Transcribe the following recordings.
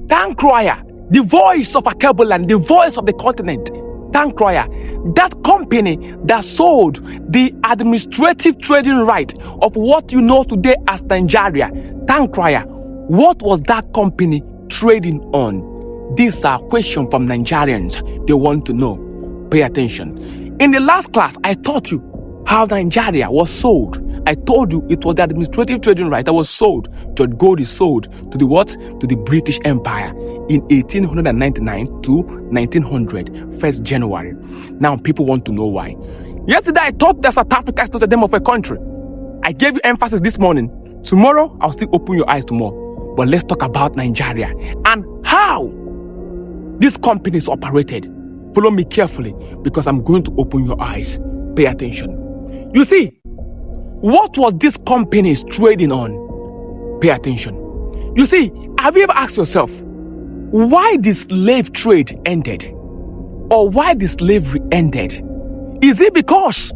Tankroya, the voice of Akebuland, the voice of the continent. Tankroya, that company that sold the administrative trading right of what you know today as Nigeria. Tankroya, what was that company trading on? These are questions from Nigerians. They want to know. Pay attention. In the last class, I taught you how Nigeria was sold. I told you it was the administrative trading right that was sold. George Goldie sold to the what? To the British Empire in 1899 to 1900, 1st January. Now people want to know why. Yesterday I thought that South Africa is not the name of a country. I gave you emphasis this morning. Tomorrow I'll still open your eyes to more. But let's talk about Nigeria and how these companies operated. Follow me carefully because I'm going to open your eyes. Pay attention. You see, what was this companies trading on? Pay attention. You see, have you ever asked yourself why the slave trade ended? Or why the slavery ended? Is it because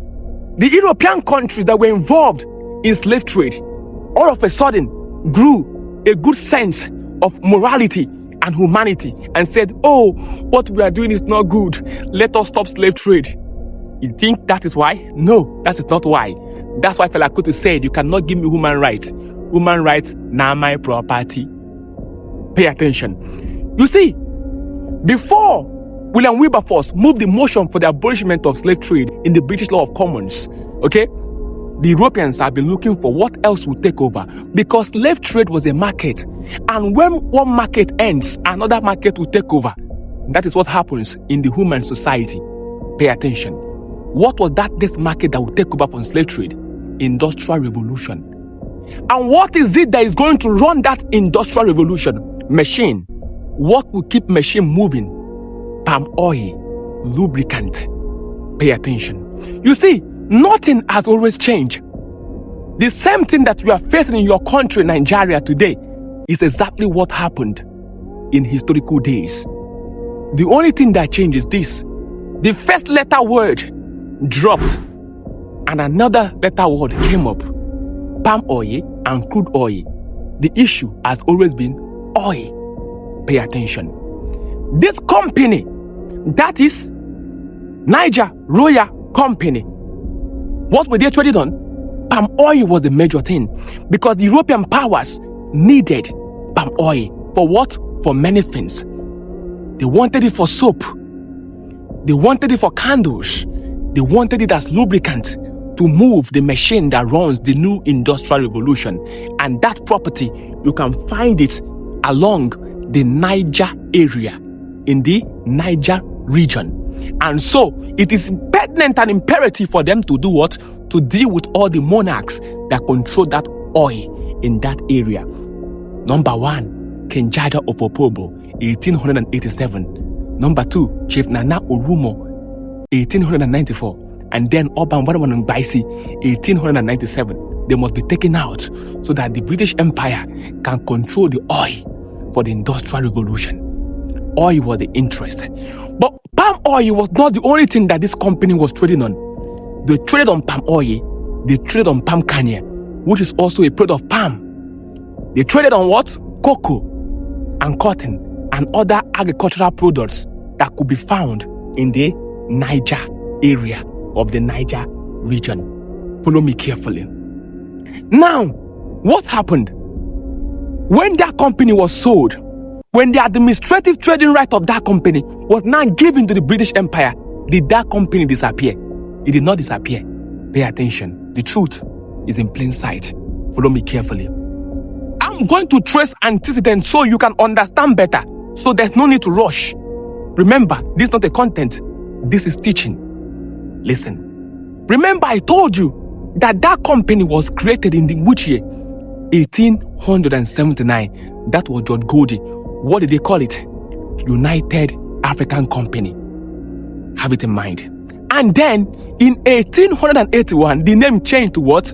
the European countries that were involved in slave trade all of a sudden grew a good sense of morality and humanity and said, oh, what we are doing is not good. Let us stop slave trade. You think that is why? No, that is not why. That's why Fela Kuti said, you cannot give me human rights. Human rights, not my property. Pay attention. You see, before William Wilberforce moved the motion for the abolishment of slave trade in the British Law of Commons, okay, the Europeans have been looking for what else would take over because slave trade was a market. And when one market ends, another market will take over. That is what happens in the human society. Pay attention. What was that next market that would take over from slave trade? Industrial revolution. And what is it that is going to run that industrial revolution? Machine. What will keep machine moving? Palm oil, lubricant. Pay attention. You see, nothing has always changed. The same thing that you are facing in your country, Nigeria, today is exactly what happened in historical days. The only thing that changed is this. The first letter word dropped and another letter word came up. Palm oil and crude oil. The issue has always been oil. Pay attention. This company, that is Niger Royal Company, what were they trading on? Palm oil was the major thing because the European powers needed palm oil for what? For many things. They wanted it for soap. They wanted it for candles. They wanted it as lubricant to move the machine that runs the new industrial revolution. And that property, you can find it along the Niger area, in the Niger region. And so, it is pertinent and imperative for them to do what? To deal with all the monarchs that control that oil in that area. Number 1, King Jada of Opobo, 1887. Number 2, Chief Nana Orumo, 1894. And then Oban Wanaman Baisi, 1897. They must be taken out so that the British Empire can control the oil for the Industrial Revolution. Oil was the interest. But palm oil was not the only thing that this company was trading on. They traded on palm oil. They traded on palm kernel, which is also a product of palm. They traded on what? Cocoa and cotton and other agricultural products that could be found in the Niger area of the Niger region. Follow me carefully. Now, what happened? When that company was sold, when the administrative trading right of that company was now given to the British Empire, did that company disappear? It did not disappear. Pay attention. The truth is in plain sight. Follow me carefully. I'm going to trace antecedents so you can understand better. So there's no need to rush. Remember, this is not a content. This is teaching. Listen. Remember, I told you that that company was created in which year? 1879. That was George Goldie. What did they call it? United African Company. Have it in mind. And then, in 1881, the name changed to what?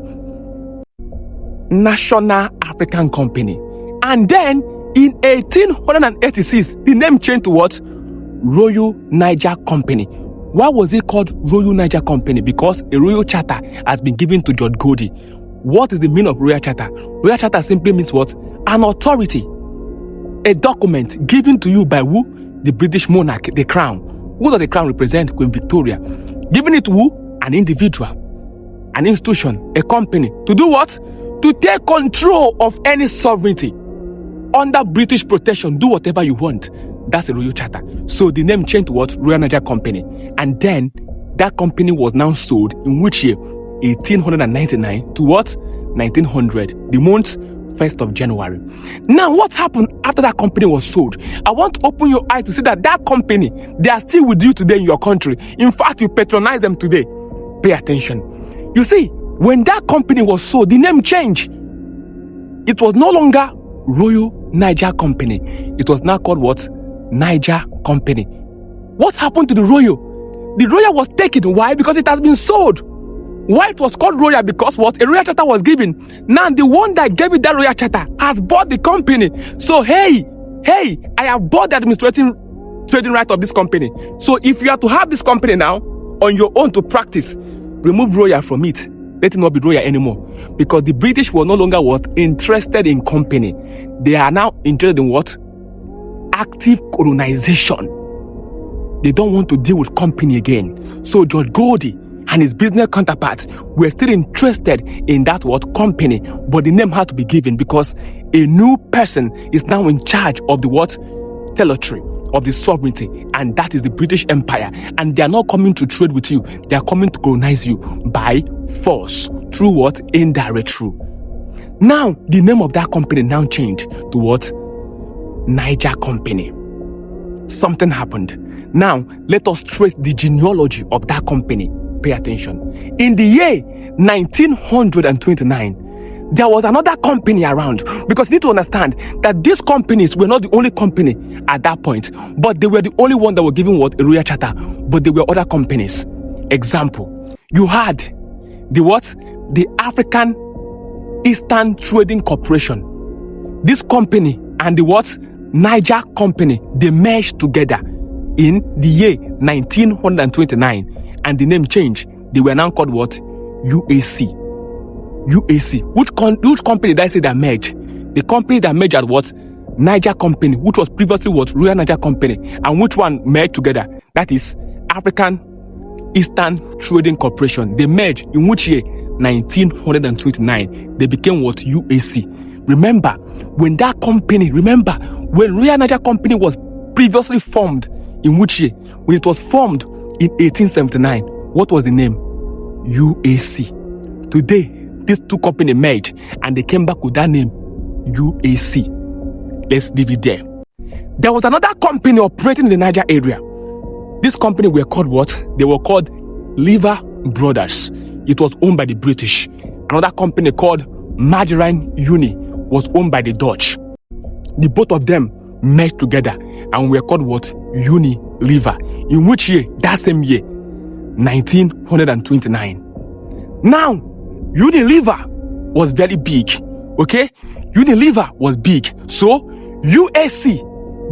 National African Company. And then, in 1886, the name changed to what? Royal Niger Company. Why was it called Royal Niger Company? Because a royal charter has been given to George Goldie. What is the meaning of royal charter? Royal charter simply means what? An authority. a document given to you by who? The British monarch, the crown. Who does the crown represent? Queen Victoria. Giving it to who? An individual, an institution, a company. To do what? To take control of any sovereignty. Under British protection, do whatever you want. That's a royal charter. So the name changed to what? Royal Niger Company. And then that company was now sold in which year? 1899 to what? 1900. The month 1st of January. Now, what happened after that company was sold? I want to open your eye to see that that company, they are still with you today in your country. In fact, you patronize them today. Pay attention. You see, when that company was sold, the name changed. It was no longer Royal Niger Company. It was now called what? Niger Company. What happened to the Royal? The Royal was taken. Why? Because it has been sold. Why it was called Royal? Because what? A Royal Charter was given. Now the one that gave it that Royal Charter has bought the company. So hey, I have bought the administrative trading right of this company. So if you are to have this company now on your own to practice, remove Royal from it. Let it not be Royal anymore. Because the British were no longer what? Interested in company. They are now interested in what? Active colonization. They don't want to deal with company again. So George Goldie and his business counterparts were still interested in that what? Company. But the name had to be given because a new person is now in charge of the what? Territory, of the sovereignty, and that is the British Empire. And they are not coming to trade with you. They are coming to colonize you by force. Through what? Indirect rule. Now, the name of that company now changed to what? Niger Company. Something happened. Now, let us trace the genealogy of that company. Pay attention. In the year 1929, there was another company around, because you need to understand that these companies were not the only company at that point, but they were the only one that were given what? A Royal Charter. But there were other companies. Example, you had the what? The African Eastern Trading Corporation. This company and the what? Niger Company, they merged together in the year 1929, and the name changed. They were now called what? UAC. UAC. Which company did I say that merged? The company that merged at what? Niger Company, which was previously what? Royal Niger Company. And which one merged together? That is African Eastern Trading Corporation. They merged in which year? 1929. They became what? UAC. Remember, when that company, when Royal Niger Company was previously formed, in which year? When it was formed in 1879, what was the name? UAC. Today, these two companies merged and they came back with that name, UAC. Let's leave it there. There was another company operating in the Niger area. This company were called what? They were called Lever Brothers. It was owned by the British. Another company called Margarine Uni was owned by the Dutch. The both of them merged together and were called what? Unilever. In which year? That same year, 1929. Now, Unilever was very big. Okay? Unilever was big. So, UAC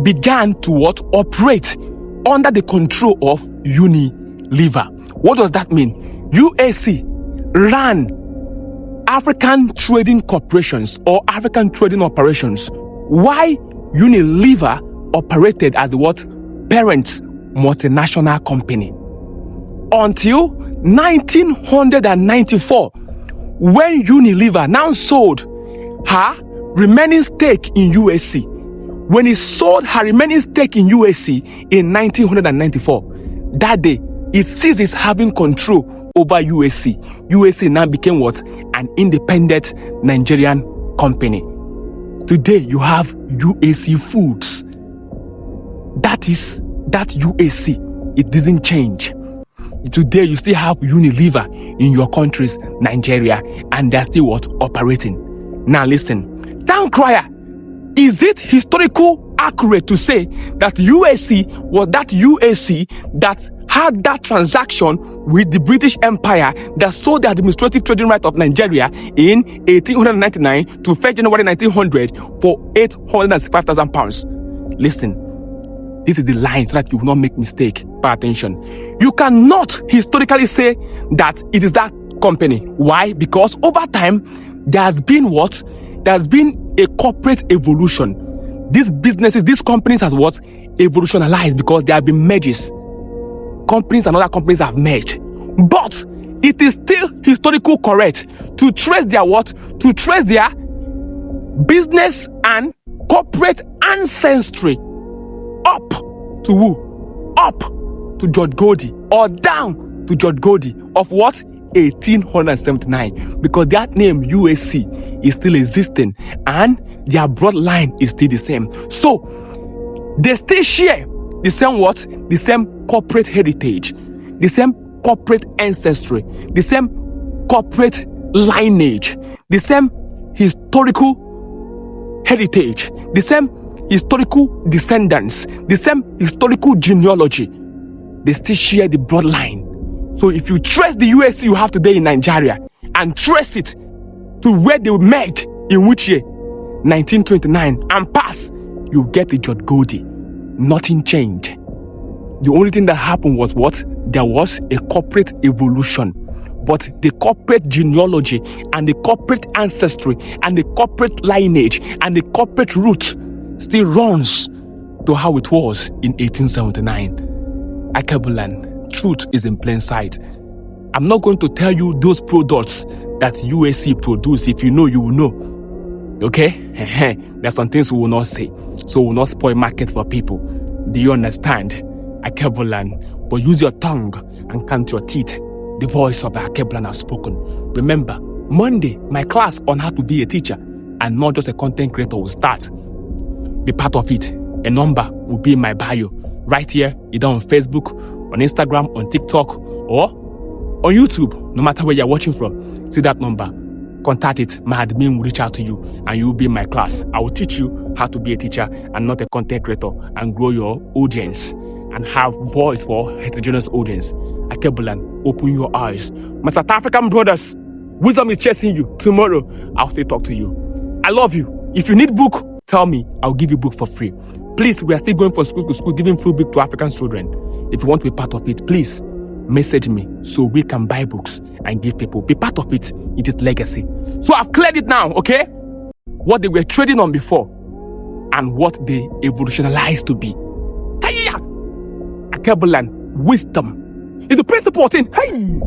began to what? Operate under the control of Unilever. What does that mean? UAC ran African trading corporations or African trading operations. Why Unilever operated as the what? Parent multinational company. Until 1994, when Unilever now sold her remaining stake in UAC. When it sold her remaining stake in UAC in 1994, that day, it ceases having control over UAC. UAC now became what? An independent Nigerian company. Today, you have UAC Foods. That is that UAC. It didn't change. Today, you still have Unilever in your countries, Nigeria, and they're still what? Operating. Now listen. Town crier, is it historical accurate to say that UAC was that UAC that had that transaction with the British Empire that sold the administrative trading right of Nigeria in 1899 to 1st January 1900 for £865,000? Listen, this is the line so that you will not make mistake. Pay attention. You cannot historically say that it is that company. Why? Because over time, there has been what? There has been a corporate evolution. These businesses, these companies have what? Evolutionalized because there have been mergers. Companies and other companies have merged. But it is still historical correct to trace their what? To trace their business and corporate ancestry up to who? Up to George Goldie, or down to George Goldie of what? 1879, because that name USC is still existing and their bloodline is still the same. So they still share the same what? The same corporate heritage, the same corporate ancestry, the same corporate lineage, the same historical heritage, the same historical descendants, the same historical genealogy. They still share the bloodline. So if you trace the USC you have today in Nigeria and trace it to where they met, in which year? 1929, and pass, you get the George Goldie. Nothing changed. The only thing that happened was what? There was a corporate evolution. But the corporate genealogy and the corporate ancestry and the corporate lineage and the corporate root still runs to how it was in 1879. Akebulan, truth is in plain sight. I'm not going to tell you those products that USC produce. If you know, you will know. Okay? There's some things we will not say. So we will not spoil market for people. Do you understand? Akebulan. But use your tongue and count your teeth. The voice of Akebulan has spoken. Remember, Monday, my class on how to be a teacher and not just a content creator will start. Be part of it. A number will be in my bio. Right here, either on Facebook, on Instagram, on TikTok, or on YouTube. No matter where you're watching from, see that number. Contact it. My admin will reach out to you and you will be in my class. I will teach you how to be a teacher and not a content creator, and grow your audience and have voice for heterogeneous audience. Akebulan, open your eyes. My South African brothers, wisdom is chasing you. Tomorrow, I'll still talk to you. I love you. If you need book, tell me. I'll give you book for free. Please, we are still going from school to school, giving free book to African children. If you want to be part of it, please message me so we can buy books and give people. Be part of it. It is legacy. So I've cleared it now, okay? What they were trading on before and what they evolutionalized to be. Hiya! Akebulan, wisdom is the principal thing. Hey!